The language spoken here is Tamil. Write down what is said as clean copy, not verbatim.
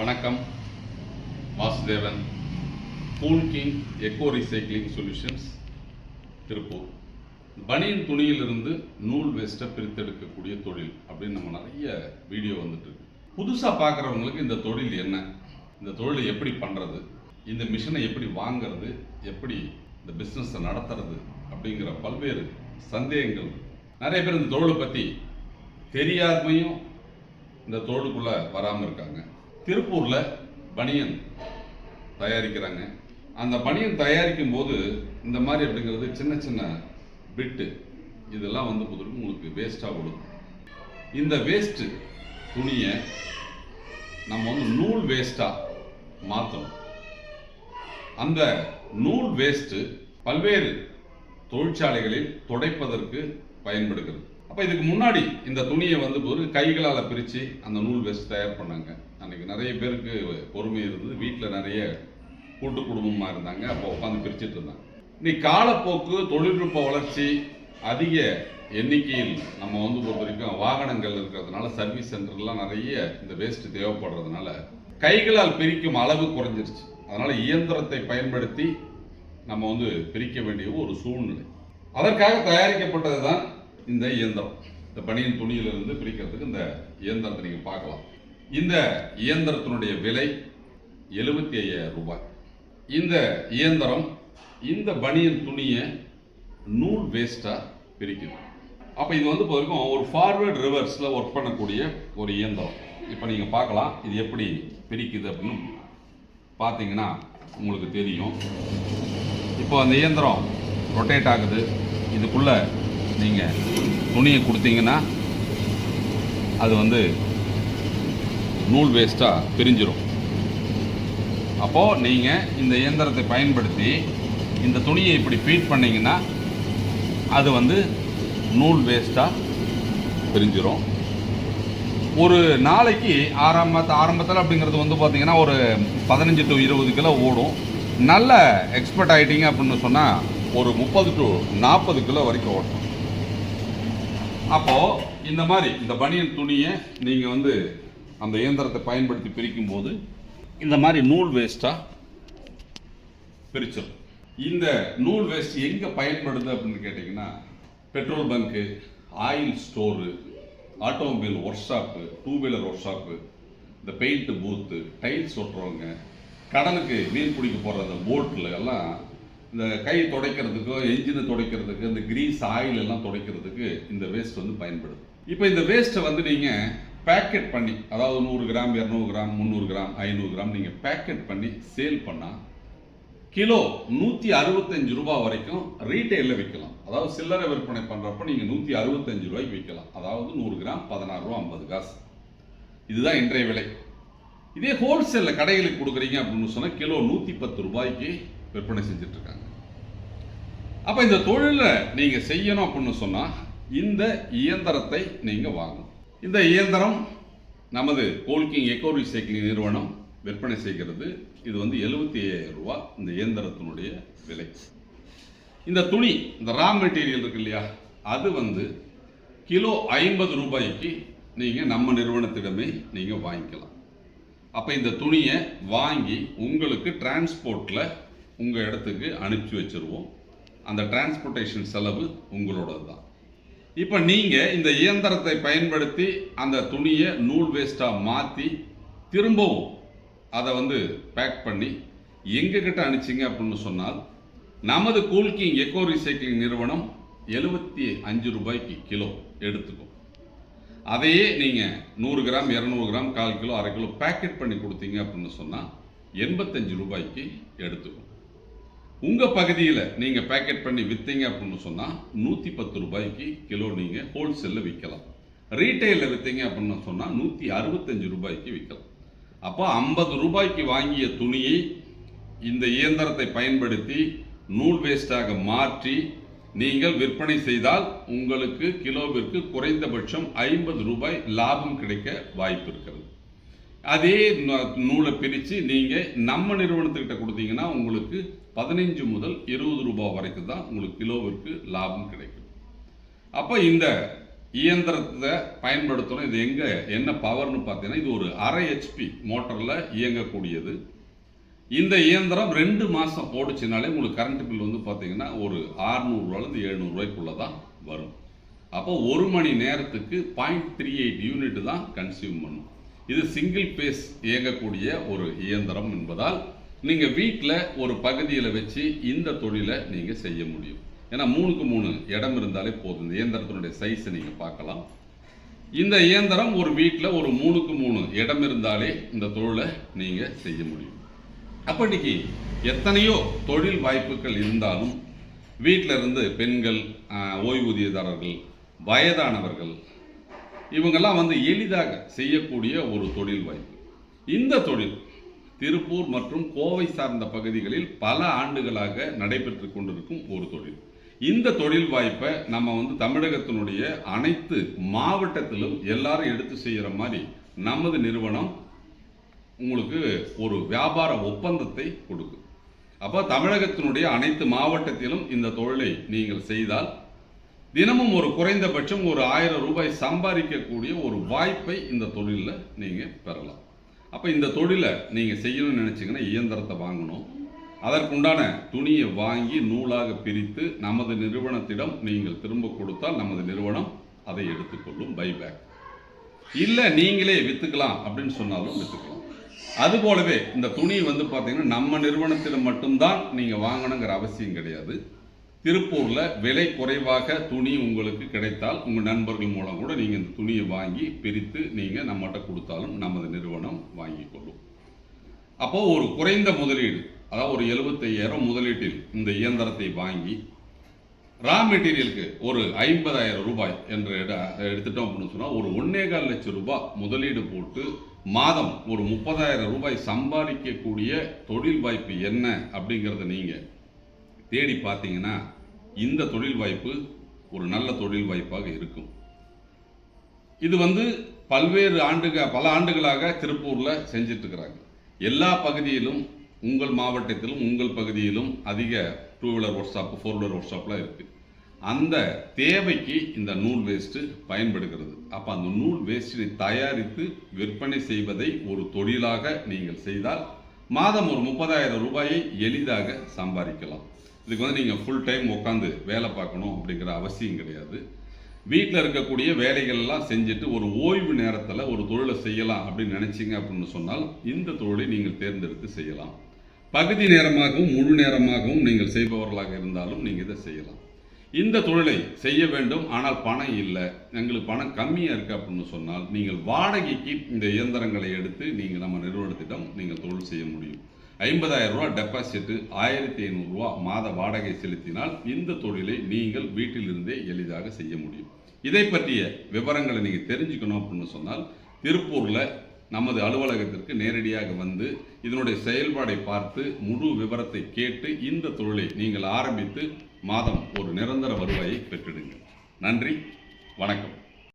வணக்கம். Vasudevan, cool king echo recycling solutions, Tiruppur. பனியன் துணியிலிருந்து நூல் வேஸ்ட்டை பிரித்தெடுக்கக்கூடிய தொழில் அப்படின்னு நம்ம நிறைய வீடியோ வந்துட்டு இருக்கு. புதுசாக பார்க்குறவங்களுக்கு இந்த தொழில் என்ன, இந்த தொழிலை எப்படி பண்ணுறது, இந்த மிஷினை எப்படி வாங்கிறது, எப்படி இந்த பிஸ்னஸை நடத்துறது அப்படிங்கிற பல்வேறு சந்தேகங்கள். நிறைய பேர் இந்த தொழிலை பற்றி தெரியாமையும் இந்த தொழிலுக்குள்ளே வராமல் இருக்காங்க. திருப்பூரில் பனியன் தயாரிக்கிறாங்க. அந்த பனியன் தயாரிக்கும் போது இந்த மாதிரி அப்படிங்கிறது சின்ன சின்ன பிட்டு இதெல்லாம் வந்து உங்களுக்கு வேஸ்ட்டாக விடும். இந்த வேஸ்ட்டு துணியை நம்ம வந்து நூல் வேஸ்ட்டாக மாற்றணும். அந்த நூல் வேஸ்ட்டு பல்வேறு தொழிற்சாலைகளில் துடைப்பதற்கு பயன்படுகிறது. அப்போ இதுக்கு முன்னாடி இந்த துணியை வந்து ஒரு கைகளால் பிரித்து அந்த நூல் வேஸ்ட் தயார் பண்ணாங்க. அன்றைக்கி நிறைய பேருக்கு பொறுமை இருந்தது, வீட்டில் நிறைய கூட்டு குடும்பமாக இருந்தாங்க, அப்போ உட்காந்து பிரிச்சுட்டு இருந்தாங்க. இன்னைக்கு காலப்போக்கு, தொழில்நுட்ப வளர்ச்சி, அதிக எண்ணிக்கையில் நம்ம வந்து பொறுத்த வரைக்கும் வாகனங்கள் இருக்கிறதுனால, சர்வீஸ் சென்டர்லாம் நிறைய இந்த வேஸ்ட் தேவைப்படுறதுனால கைகளால் பிரிக்கும் அளவு குறைஞ்சிருச்சு. அதனால் இயந்திரத்தை பயன்படுத்தி நம்ம வந்து பிரிக்க வேண்டிய ஒரு சூழ்நிலை. அதற்காக தயாரிக்கப்பட்டது தான் இந்த இயந்திரம். இந்த பனியன் துணியிலிருந்து பிரிக்கிறதுக்கு இந்த இயந்திரத்தை நீங்கள் பார்க்கலாம். இந்த இயந்திரத்தினுடைய விலை 75,000 ரூபாய். இந்த இயந்திரம் இந்த பனியன் துணியை நூல் வேஸ்ட்டாக பிரிக்குது. அப்போ இது வந்து போயிருக்கும் ஒரு ஃபார்வேர்டு ரிவர்ஸில் ஒர்க் பண்ணக்கூடிய ஒரு இயந்திரம். இப்போ நீங்கள் பார்க்கலாம் இது எப்படி பிரிக்குது அப்படின்னு பார்த்தீங்கன்னா உங்களுக்கு தெரியும். இப்போ அந்த இயந்திரம் ரொட்டேட் ஆகுது. இதுக்குள்ளே நீங்கள் துணியை கொடுத்தீங்கன்னா அது வந்து நூல் வேஸ்ட்டாக பிரிஞ்சிடும். அப்போது நீங்கள் இந்த இயந்திரத்தை பயன்படுத்தி இந்த துணியை இப்படி ஃபீட் பண்ணிங்கன்னா அது வந்து நூல் வேஸ்ட்டாக பிரிஞ்சிடும். ஒரு நாளைக்கு ஆரம்பத்தில் அப்படிங்கிறது வந்து பார்த்திங்கன்னா ஒரு 15 to 20 கிலோ ஓடும். நல்ல எக்ஸ்பர்ட் ஆகிட்டீங்க அப்படின்னு சொன்னால் ஒரு 30 to 40 கிலோ வரைக்கும் ஓடும். அப்போது இந்த மாதிரி இந்த பனியன் துணியை நீங்கள் வந்து அந்த இயந்திரத்தை பயன்படுத்தி பிரிக்கும் போது இந்த மாதிரி நூல் வேஸ்ட்டாக பிரிச்சிடும். இந்த நூல் வேஸ்ட் எங்கே பயன்படுது அப்படின்னு கேட்டிங்கன்னா, petrol bunk, oil store, automobile work shop, 2 wheeler work shop, இந்த பெயிண்ட் பூத்து, டைல்ஸ் ஒட்டுறவங்க, கடலுக்கு மீன் பிடிக்க போகிற அந்த போட்டில் எல்லாம் இந்த கை துடைக்கிறதுக்கோ, என்ஜினை துடைக்கிறதுக்கு, இந்த கிரீஸ் ஆயில் எல்லாம் துடைக்கிறதுக்கு இந்த வேஸ்ட் வந்து பயன்படுது. இப்போ இந்த வேஸ்ட்டை வந்து நீங்கள் பேக்கெட் பண்ணி, அதாவது 100 கிராம், 200 கிராம், 300 கிராம், 500 கிராம் நீங்கள் பேக்கெட் பண்ணி சேல் பண்ணால் கிலோ 165 ரூபாய் வரைக்கும் ரீட்டைலில் விற்கலாம். அதாவது சில்லறை விற்பனை பண்ணுறப்ப நீங்கள் 165 ரூபாய்க்கு விற்கலாம். அதாவது 100 கிராம் 16 ரூபா 50 காசு. இதுதான் இன்றைய விலை. இதே ஹோல்சேலில் கடைகளுக்கு கொடுக்குறீங்க அப்படின்னு சொன்னால் கிலோ 110 ரூபாய்க்கு விற்பனை செஞ்சிட்ருக்காங்க. அப்போ இந்த தொழிலை நீங்கள் செய்யணும் அப்படின்னு சொன்னால் இந்த இயந்திரத்தை நீங்கள் வாங்கணும். இந்த இயந்திரம் நமது கூல் கிங் எக்கோ ரீசைக்ளிங் நிறுவனம் விற்பனை செய்கிறது. இது வந்து 75,000 ரூபா இந்த இயந்திரத்தினுடைய விலை. இந்த துணி, இந்த ரா மெட்டீரியல் இருக்கு இல்லையா, அது வந்து கிலோ 50 ரூபாய்க்கு நீங்கள் நம்ம நிறுவனத்திடமே நீங்கள் வாங்கிக்கலாம். அப்போ இந்த துணியை வாங்கி உங்களுக்கு டிரான்ஸ்போர்ட்டில் உங்கள் இடத்துக்கு அனுப்பிச்சி வச்சுருவோம். அந்த டிரான்ஸ்போர்ட்டேஷன் செலவு உங்களோடது தான். இப்போ நீங்கள் இந்த இயந்திரத்தை பயன்படுத்தி அந்த துணியை நூல் வேஸ்ட்டாக மாற்றி திரும்பவும் அதை வந்து பேக் பண்ணி எங்ககிட்ட அனுப்பிச்சிங்க அப்படின்னு சொன்னால் நமது கூல் கிங் எக்கோ ரீசைக்ளிங் நிறுவனம் 75 ரூபாய்க்கு கிலோ எடுத்துக்கும். அதையே நீங்கள் 100 gram, 200 gram, 1/4 kilo, 1/2 kilo packet பண்ணி கொடுத்தீங்க அப்படின்னு சொன்னால் 85 ரூபாய்க்கு எடுத்துக்கும். உங்கள் பகுதியில் நீங்கள் பேக்கெட் பண்ணி விற்றீங்க அப்படின்னு சொன்னால் 110 ரூபாய்க்கு கிலோ நீங்கள் ஹோல்சேலில் விற்கலாம். ரீட்டைலில் விற்றீங்க அப்படின்னு சொன்னால் 165 ரூபாய்க்கு விற்கலாம். அப்போ 50 ரூபாய்க்கு வாங்கிய துணியை இந்த இயந்திரத்தை பயன்படுத்தி நூல் வேஸ்டாக மாற்றி நீங்கள் விற்பனை செய்தால் உங்களுக்கு கிலோவிற்கு குறைந்தபட்சம் 50 ரூபாய் லாபம் கிடைக்க வாய்ப்பு இருக்கிறது. அதே நூலை பிரித்து நீங்கள் நம்ம நிறுவனத்துக்கிட்ட கொடுத்தீங்கன்னா உங்களுக்கு 15 முதல் 20 ரூபாய் வரைக்கும் தான் உங்களுக்கு கிலோவிற்கு லாபம் கிடைக்கும். அப்போ இந்த இயந்திரத்தை பயன்படுத்தணும். இது என்ன பவர்னு பார்த்தீங்கன்னா, இது ஒரு 1/2 HP மோட்டரில் இயங்கக்கூடியது. இந்த இயந்திரம் 2 மாதம் ஓடிச்சுனாலே உங்களுக்கு கரண்ட் பில் வந்து பார்த்தீங்கன்னா ஒரு 600 700 தான் வரும். அப்போ 1 மணி நேரத்துக்கு 0.38 யூனிட் தான் கன்சியூம் பண்ணும். இது சிங்கிள் பேஸ் இயங்கக்கூடிய ஒரு இயந்திரம் என்பதால் நீங்கள் வீட்டில் ஒரு பகுதியில் வச்சு இந்த தொழிலை நீங்கள் செய்ய முடியும். ஏன்னா 3க்கு 3 இடம் இருந்தாலே போதும். இந்த இயந்திரத்தினுடைய சைஸை நீங்கள் பார்க்கலாம். இந்த இயந்திரம் ஒரு வீட்டில் ஒரு 3க்கு 3 இடம் இருந்தாலே இந்த தொழிலை நீங்கள் செய்ய முடியும். அப்போ இன்னைக்கு எத்தனையோ தொழில் வாய்ப்புகள் இருந்தாலும் வீட்டில் இருந்து பெண்கள், ஓய்வூதியதாரர்கள், வயதானவர்கள் இவங்கெல்லாம் வந்து எளிதாக செய்யக்கூடிய ஒரு தொழில் வாய்ப்பு. இந்த தொழில் திருப்பூர் மற்றும் கோவை சார்ந்த பகுதிகளில் பல ஆண்டுகளாக நடைபெற்று கொண்டிருக்கும் ஒரு தொழில். இந்த தொழில் வாய்ப்பை நம்ம வந்து தமிழகத்தினுடைய அனைத்து மாவட்டத்திலும் எல்லாரும் எடுத்து செய்கிற மாதிரி நமது நிறுவனம் உங்களுக்கு ஒரு வியாபார ஒப்பந்தத்தை கொடுக்கும். அப்போ தமிழகத்தினுடைய அனைத்து மாவட்டத்திலும் இந்த தொழிலை நீங்கள் செய்தால் தினமும் ஒரு குறைந்தபட்சம் ஒரு 1000 ரூபாய் சம்பாதிக்கக்கூடிய ஒரு வாய்ப்பை இந்த தொழிலில் நீங்கள் பெறலாம். அப்போ இந்த தொழிலை நீங்கள் செய்யணும்னு நினச்சிங்கன்னா இயந்திரத்தை வாங்கணும். அதற்குண்டான துணியை வாங்கி நூலாக பிரித்து நமது நிறுவனத்திடம் நீங்கள் திரும்ப கொடுத்தால் நமது நிறுவனம் அதை எடுத்துக்கொள்ளும், பைபேக். இல்லை நீங்களே விற்றுக்கலாம் அப்படின்னு சொன்னாலும் விற்றுக்கலாம். அதுபோலவே இந்த துணி வந்து பார்த்தீங்கன்னா நம்ம நிறுவனத்தில் மட்டும்தான் நீங்கள் வாங்கணுங்கிற அவசியம் கிடையாது. திருப்பூரில் விலை குறைவாக துணி உங்களுக்கு கிடைத்தால் உங்கள் நண்பர்கள் மூலம் கூட நீங்கள் இந்த துணியை வாங்கி பிரித்து நீங்கள் நம்மகிட்ட கொடுத்தாலும் நமது நிறுவனம் வாங்கி கொள்ளும். அப்போது ஒரு குறைந்த முதலீடு, அதாவது ஒரு 75,000 முதலீட்டில் இந்த இயந்திரத்தை வாங்கி ரா மெட்டீரியலுக்கு ஒரு 50,000 ரூபாய் என்று எடுத்துட்டோம் அப்படின்னு சொன்னால் ஒரு 1,4 லட்சம் ரூபாய் முதலீடு போட்டு மாதம் ஒரு 30,000 ரூபாய் சம்பாதிக்கக்கூடிய தொழில் வாய்ப்பு என்ன அப்படிங்கிறத நீங்கள் தேடி பார்த்தீங்கன்னா இந்த தொழில் வாய்ப்பு ஒரு நல்ல தொழில் வாய்ப்பாக இருக்கும். இது வந்து பல ஆண்டுகளாக திருப்பூரில் செஞ்சிட்டு இருக்கிறாங்க. எல்லா பகுதியிலும் உங்கள் மாவட்டத்திலும் உங்கள் பகுதியிலும் அதிக 2 வீலர் ஒர்க் ஷாப்பு, 4 வீலர் ஒர்க் ஷாப்லாம் இருக்குது. அந்த தேவைக்கு இந்த நூல் வேஸ்ட்டு பயன்படுகிறது. அப்போ அந்த நூல் வேஸ்ட்டை தயாரித்து விற்பனை செய்வதை ஒரு தொழிலாக நீங்கள் செய்தால் மாதம் ஒரு 30,000 ரூபாயை எளிதாக சம்பாதிக்கலாம். இதுக்கு வந்து நீங்கள் ஃபுல் டைம் உட்காந்து வேலை பார்க்கணும் அப்படிங்கிற அவசியம் கிடையாது. வீட்டில் இருக்கக்கூடிய வேலைகள்லாம் செஞ்சுட்டு ஒரு ஓய்வு நேரத்தில் ஒரு தொழிலை செய்யலாம் அப்படின்னு நினச்சிங்க அப்படின்னு சொன்னால் இந்த தொழிலை நீங்கள் தேர்ந்தெடுத்து செய்யலாம். பகுதி நேரமாகவும் முழு நேரமாகவும் நீங்கள் செய்பவர்களாக இருந்தாலும் நீங்கள் இதை செய்யலாம். இந்த தொழிலை செய்ய வேண்டும், ஆனால் பணம் இல்லை, எங்களுக்கு பணம் கம்மியாக இருக்குது அப்படின்னு சொன்னால் நீங்கள் வாடகைக்கு இந்த இயந்திரங்களை எடுத்து நீங்கள் நம்ம நிறுவனத்திடம் நீங்கள் தொழில் செய்ய முடியும். 50,000 ரூபா டெபாசிட்டு, 1,500 ரூபா மாத வாடகை செலுத்தினால் இந்த தொழிலை நீங்கள் வீட்டிலிருந்தே எளிதாக செய்ய முடியும். இதை பற்றிய விவரங்களை நீங்கள் தெரிஞ்சுக்கணும் அப்படின்னு சொன்னால் திருப்பூரில் நமது அலுவலகத்திற்கு நேரடியாக வந்து இதனுடைய செயல்பாடை பார்த்து முழு விவரத்தை கேட்டு இந்த தொழிலை நீங்கள் ஆரம்பித்து மாதம் ஒரு நிரந்தர வருவாயை பெற்றிடுங்க. நன்றி, வணக்கம்.